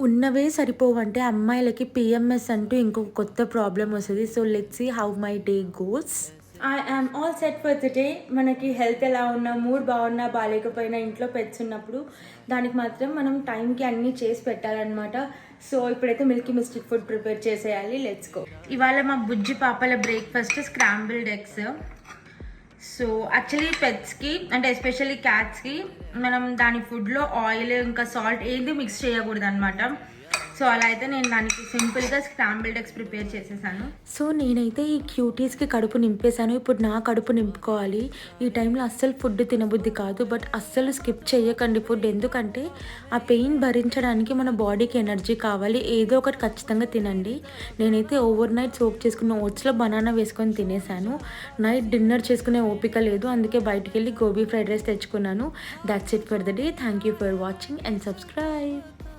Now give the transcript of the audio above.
ఉన్నవే సరిపోవంటే అమ్మాయిలకి పీఎంఎస్ అంటూ ఇంకొక కొత్త ప్రాబ్లమ్ వస్తది. So, let's see how my day goes. I am all set for the day. మనకి హెల్త్ ఎలా ఉన్నా, మూడ్ బాగున్నా, బాలేకపోయినా ఇంట్లో పెట్స్ ఉన్నప్పుడు దానికి మాత్రం మనం టైంకి అన్నీ చేసి పెట్టాలన్నమాట. సో, ఇప్పుడైతే మిల్కీ మిస్టిక్ ఫుడ్ ప్రిపేర్ చేసేయాలి. Let's go. ఇవాళ మా బుజ్జి పాపల breakfast scrambled eggs. So actually పెట్స్కి అంటే ఎస్పెషల్లీ క్యాట్స్కి మనం దాని ఫుడ్లో ఆయిల్ ఇంకా సాల్ట్ ఏది మిక్స్ చేయకూడదు అనమాట. సో అలా అయితే నేను దానికి సింపుల్గా స్క్రాంబుల్డ్ ఎగ్స్ ప్రిపేర్ చేసేసాను. సో నేనైతే ఈ క్యూటీస్కి కడుపు నింపేశాను. ఇప్పుడు నా కడుపు నింపుకోవాలి. ఈ టైంలో అస్సలు ఫుడ్ తినబుద్ధి కాదు, బట్ అస్సలు స్కిప్ చేయకండి ఫుడ్. ఎందుకంటే ఆ పెయిన్ భరించడానికి మన బాడీకి ఎనర్జీ కావాలి. ఏదో ఒకటి ఖచ్చితంగా తినండి. నేనైతే ఓవర్ నైట్ సోక్ చేసుకున్న ఓట్స్లో బనానా వేసుకొని తినేసాను. నైట్ డిన్నర్ చేసుకునే ఓపిక లేదు, అందుకే బయటికి వెళ్ళి గోబీ ఫ్రైడ్ రైస్ తెచ్చుకున్నాను. That's it for the day. Thank you for watching and subscribe.